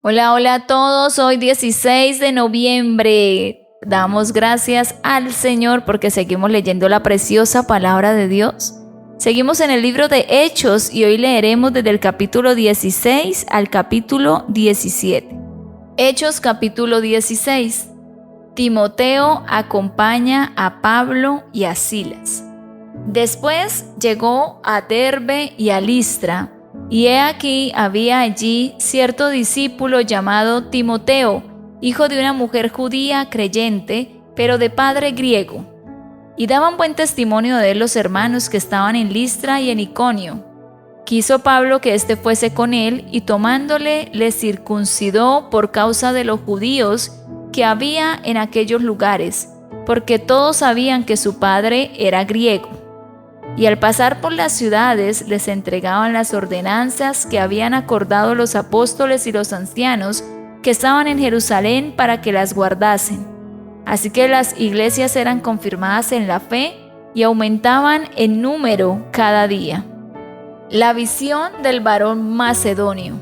Hola, hola a todos. Hoy 16 de noviembre. Damos gracias al Señor porque seguimos leyendo la preciosa palabra de Dios. Seguimos en el libro de Hechos y hoy leeremos desde el capítulo 16 al capítulo 17. Hechos capítulo 16. Timoteo acompaña a Pablo y a Silas. Después llegó a Derbe y a Listra, y he aquí había allí cierto discípulo llamado Timoteo, hijo de una mujer judía creyente, pero de padre griego. Y daban buen testimonio de él los hermanos que estaban en Listra y en Iconio. Quiso Pablo que éste fuese con él, y tomándole le circuncidó por causa de los judíos que había en aquellos lugares, porque todos sabían que su padre era griego. Y al pasar por las ciudades les entregaban las ordenanzas que habían acordado los apóstoles y los ancianos que estaban en Jerusalén para que las guardasen. Así que las iglesias eran confirmadas en la fe y aumentaban en número cada día. La visión del varón macedonio.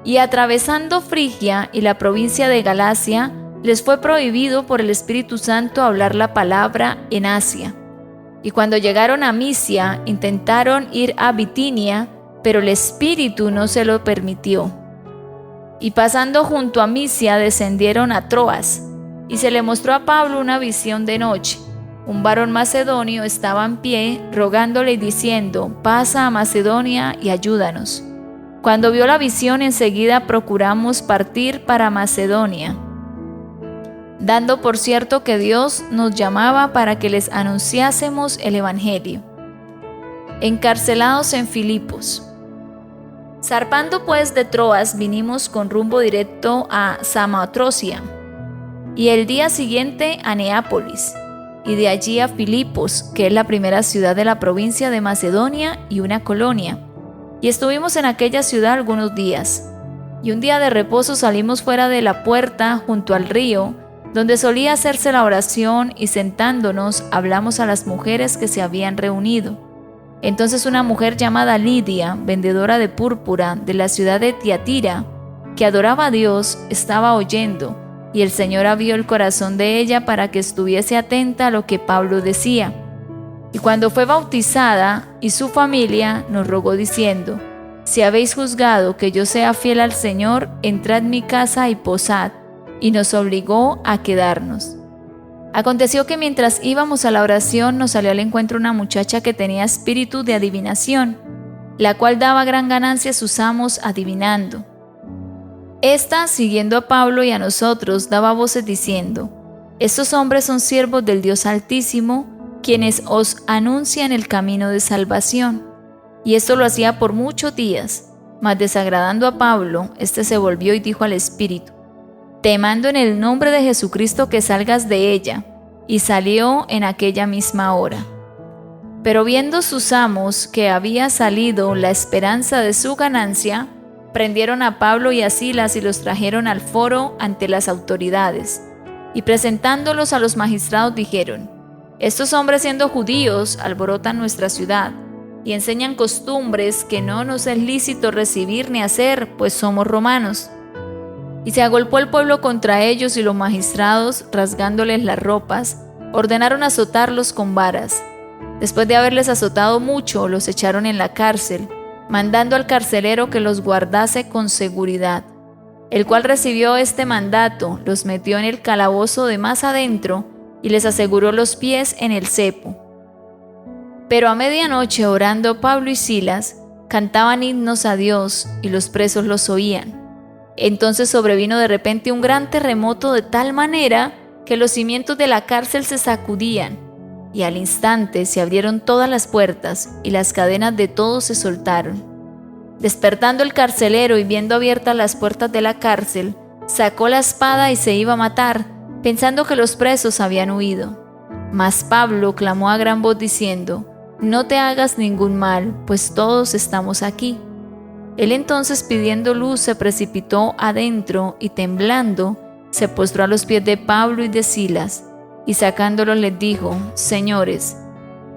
Y atravesando Frigia y la provincia de Galacia, les fue prohibido por el Espíritu Santo hablar la palabra en Asia. Y cuando llegaron a Misia, intentaron ir a Bitinia, pero el Espíritu no se lo permitió. Y pasando junto a Misia, descendieron a Troas, y se le mostró a Pablo una visión de noche. Un varón macedonio estaba en pie, rogándole y diciendo: «Pasa a Macedonia y ayúdanos». Cuando vio la visión, enseguida procuramos partir para Macedonia, dando por cierto que Dios nos llamaba para que les anunciásemos el Evangelio. Encarcelados en Filipos. Zarpando pues de Troas, vinimos con rumbo directo a Samotracia, y el día siguiente a Neápolis, y de allí a Filipos, que es la primera ciudad de la provincia de Macedonia y una colonia. Y estuvimos en aquella ciudad algunos días. Y un día de reposo salimos fuera de la puerta junto al río, donde solía hacerse la oración, y sentándonos hablamos a las mujeres que se habían reunido. Entonces una mujer llamada Lidia, vendedora de púrpura de la ciudad de Tiatira, que adoraba a Dios, estaba oyendo, y el Señor abrió el corazón de ella para que estuviese atenta a lo que Pablo decía. Y cuando fue bautizada y su familia, nos rogó diciendo: «Si habéis juzgado que yo sea fiel al Señor, entrad en mi casa y posad», y nos obligó a quedarnos. Aconteció que mientras íbamos a la oración nos salió al encuentro una muchacha que tenía espíritu de adivinación, la cual daba gran ganancia a sus amos adivinando. Esta, siguiendo a Pablo y a nosotros, daba voces diciendo: «Estos hombres son siervos del Dios Altísimo, quienes os anuncian el camino de salvación». Y esto lo hacía por muchos días, mas desagradando a Pablo, éste se volvió y dijo al espíritu: «Te mando en el nombre de Jesucristo que salgas de ella», y salió en aquella misma hora. Pero viendo sus amos que había salido la esperanza de su ganancia, prendieron a Pablo y a Silas y los trajeron al foro ante las autoridades. Y presentándolos a los magistrados dijeron: «Estos hombres, siendo judíos, alborotan nuestra ciudad y enseñan costumbres que no nos es lícito recibir ni hacer, pues somos romanos». Y se agolpó el pueblo contra ellos, y los magistrados, rasgándoles las ropas, ordenaron azotarlos con varas. Después de haberles azotado mucho, los echaron en la cárcel, mandando al carcelero que los guardase con seguridad, el cual recibió este mandato, los metió en el calabozo de más adentro y les aseguró los pies en el cepo. Pero a medianoche, orando Pablo y Silas, cantaban himnos a Dios, y los presos los oían. Entonces sobrevino de repente un gran terremoto, de tal manera que los cimientos de la cárcel se sacudían, y al instante se abrieron todas las puertas, y las cadenas de todos se soltaron. Despertando el carcelero y viendo abiertas las puertas de la cárcel, sacó la espada y se iba a matar, pensando que los presos habían huido. Mas Pablo clamó a gran voz diciendo: «No te hagas ningún mal, pues todos estamos aquí». Él entonces, pidiendo luz, se precipitó adentro y temblando, se postró a los pies de Pablo y de Silas, y sacándolos les dijo: «Señores,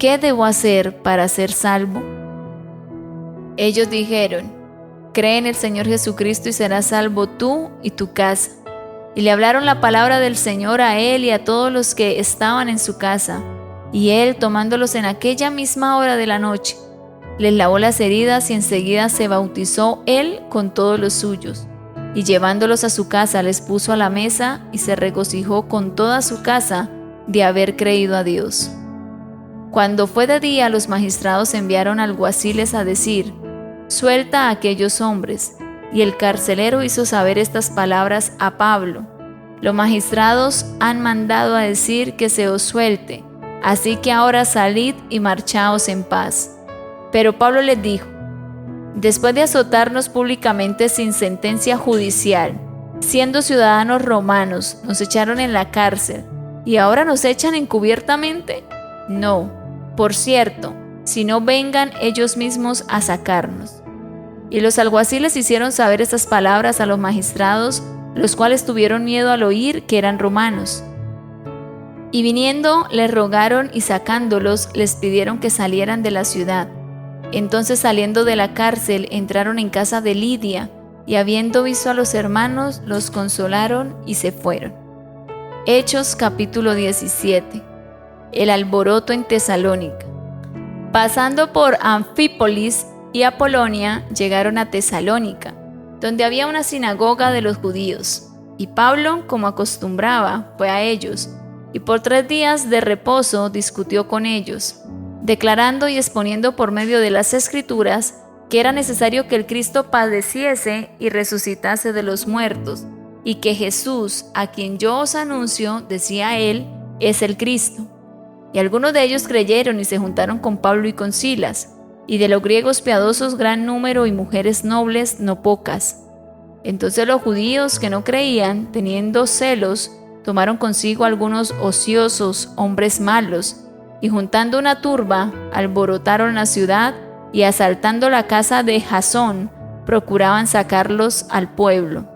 ¿qué debo hacer para ser salvo?». Ellos dijeron: cree en el Señor Jesucristo y serás salvo tú y tu casa. Y le hablaron la palabra del Señor a él y a todos los que estaban en su casa. Y él, tomándolos en aquella misma hora de la noche, les lavó las heridas y enseguida se bautizó él con todos los suyos. Y llevándolos a su casa les puso a la mesa y se regocijó con toda su casa de haber creído a Dios. Cuando fue de día, los magistrados enviaron alguaciles a decir: suelta a aquellos hombres. Y el carcelero hizo saber estas palabras a Pablo: los magistrados han mandado a decir que se os suelte, así que ahora salid y marchaos en paz. Pero Pablo les dijo: después de azotarnos públicamente sin sentencia judicial, siendo ciudadanos romanos, nos echaron en la cárcel, ¿y ahora nos echan encubiertamente? No, por cierto, si no vengan ellos mismos a sacarnos. Y los alguaciles hicieron saber estas palabras a los magistrados, los cuales tuvieron miedo al oír que eran romanos. Y viniendo, les rogaron y sacándolos, les pidieron que salieran de la ciudad. Entonces, saliendo de la cárcel, entraron en casa de Lidia, y habiendo visto a los hermanos, los consolaron y se fueron. Hechos capítulo 17. El alboroto en Tesalónica. Pasando por Anfípolis y Apolonia, llegaron a Tesalónica, donde había una sinagoga de los judíos. Y Pablo, como acostumbraba, fue a ellos, y por 3 días de reposo discutió con ellos, declarando y exponiendo por medio de las Escrituras que era necesario que el Cristo padeciese y resucitase de los muertos, y que Jesús, a quien yo os anuncio, decía él, es el Cristo. Y algunos de ellos creyeron y se juntaron con Pablo y con Silas, y de los griegos piadosos gran número y mujeres nobles no pocas. Entonces los judíos que no creían, teniendo celos, tomaron consigo algunos ociosos, hombres malos, y juntando una turba, alborotaron la ciudad, y asaltando la casa de Jasón, procuraban sacarlos al pueblo.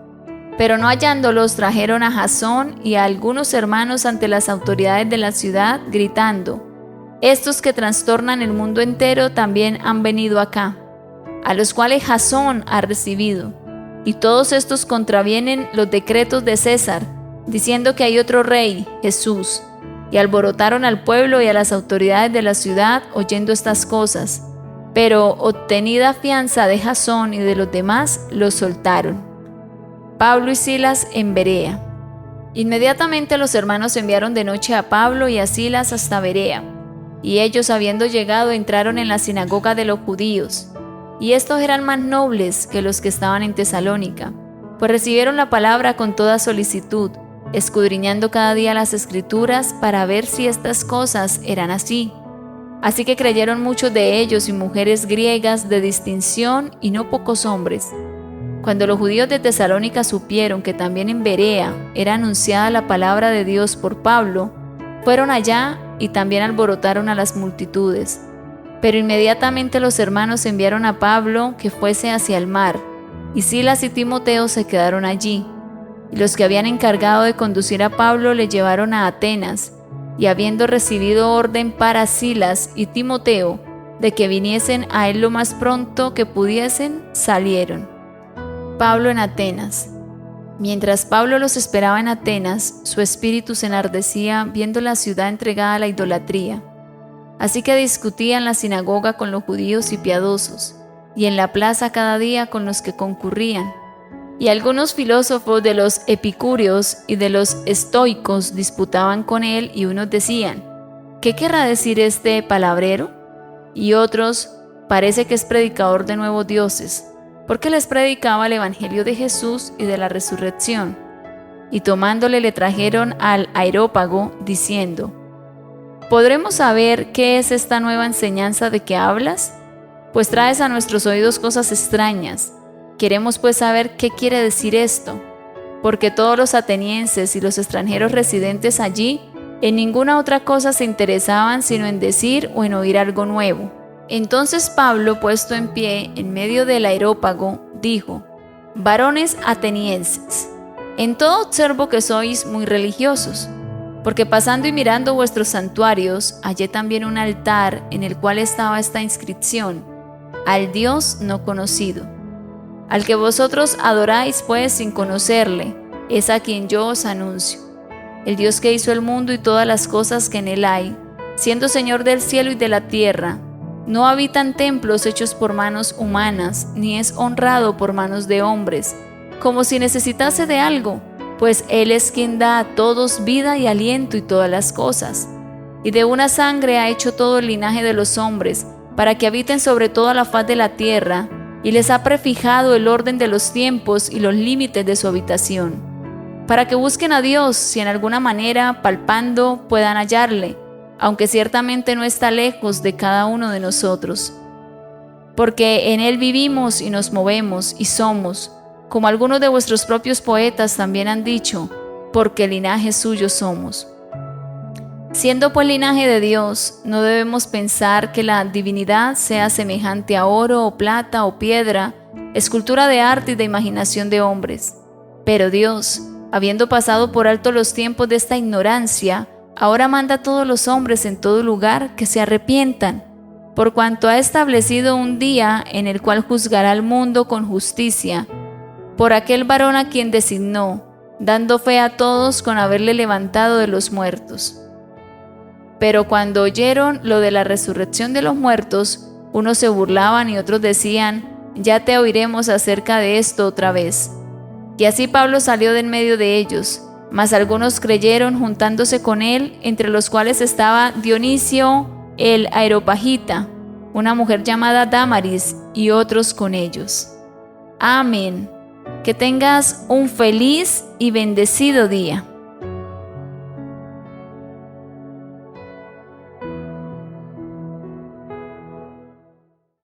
Pero no hallándolos, trajeron a Jasón y a algunos hermanos ante las autoridades de la ciudad, gritando: estos que trastornan el mundo entero también han venido acá, a los cuales Jasón ha recibido. Y todos estos contravienen los decretos de César, diciendo que hay otro rey, Jesús. Y alborotaron al pueblo y a las autoridades de la ciudad oyendo estas cosas. Pero obtenida fianza de Jasón y de los demás, los soltaron. Pablo y Silas en Berea. Inmediatamente los hermanos enviaron de noche a Pablo y a Silas hasta Berea. Y ellos, habiendo llegado, entraron en la sinagoga de los judíos. Y estos eran más nobles que los que estaban en Tesalónica, pues recibieron la palabra con toda solicitud, escudriñando cada día las Escrituras para ver si estas cosas eran así. Así que creyeron muchos de ellos y mujeres griegas de distinción y no pocos hombres. Cuando los judíos de Tesalónica supieron que también en Berea era anunciada la palabra de Dios por Pablo, fueron allá y también alborotaron a las multitudes. Pero inmediatamente los hermanos enviaron a Pablo que fuese hacia el mar, y Silas y Timoteo se quedaron allí. Y los que habían encargado de conducir a Pablo le llevaron a Atenas, y habiendo recibido orden para Silas y Timoteo de que viniesen a él lo más pronto que pudiesen, salieron. Pablo en Atenas. Mientras Pablo los esperaba en Atenas, su espíritu se enardecía viendo la ciudad entregada a la idolatría. Así que discutía en la sinagoga con los judíos y piadosos, y en la plaza cada día con los que concurrían. Y algunos filósofos de los epicúreos y de los estoicos disputaban con él, y unos decían: ¿qué querrá decir este palabrero? Y otros: parece que es predicador de nuevos dioses, porque les predicaba el evangelio de Jesús y de la resurrección. Y tomándole le trajeron al Areópago, diciendo: ¿podremos saber qué es esta nueva enseñanza de que hablas? Pues traes a nuestros oídos cosas extrañas. Queremos pues saber qué quiere decir esto, porque todos los atenienses y los extranjeros residentes allí en ninguna otra cosa se interesaban sino en decir o en oír algo nuevo. Entonces Pablo, puesto en pie en medio del Areópago, dijo: varones atenienses, en todo observo que sois muy religiosos, porque pasando y mirando vuestros santuarios, hallé también un altar en el cual estaba esta inscripción: al Dios no conocido. Al que vosotros adoráis pues sin conocerle, es a quien yo os anuncio. El Dios que hizo el mundo y todas las cosas que en él hay, siendo Señor del cielo y de la tierra, no habita en templos hechos por manos humanas, ni es honrado por manos de hombres, como si necesitase de algo, pues Él es quien da a todos vida y aliento y todas las cosas. Y de una sangre ha hecho todo el linaje de los hombres, para que habiten sobre toda la faz de la tierra, y les ha prefijado el orden de los tiempos y los límites de su habitación, para que busquen a Dios, si en alguna manera, palpando, puedan hallarle, aunque ciertamente no está lejos de cada uno de nosotros. Porque en Él vivimos y nos movemos y somos, como algunos de vuestros propios poetas también han dicho, porque linaje suyo somos. Siendo pues linaje de Dios, no debemos pensar que la divinidad sea semejante a oro o plata o piedra, escultura de arte y de imaginación de hombres. Pero Dios, habiendo pasado por alto los tiempos de esta ignorancia, ahora manda a todos los hombres en todo lugar que se arrepientan, por cuanto ha establecido un día en el cual juzgará al mundo con justicia, por aquel varón a quien designó, dando fe a todos con haberle levantado de los muertos. Pero cuando oyeron lo de la resurrección de los muertos, unos se burlaban y otros decían, ya te oiremos acerca de esto otra vez. Y así Pablo salió de en medio de ellos, mas algunos creyeron juntándose con él, entre los cuales estaba Dionisio el Areopagita, una mujer llamada Dámaris, y otros con ellos. Amén. Que tengas un feliz y bendecido día.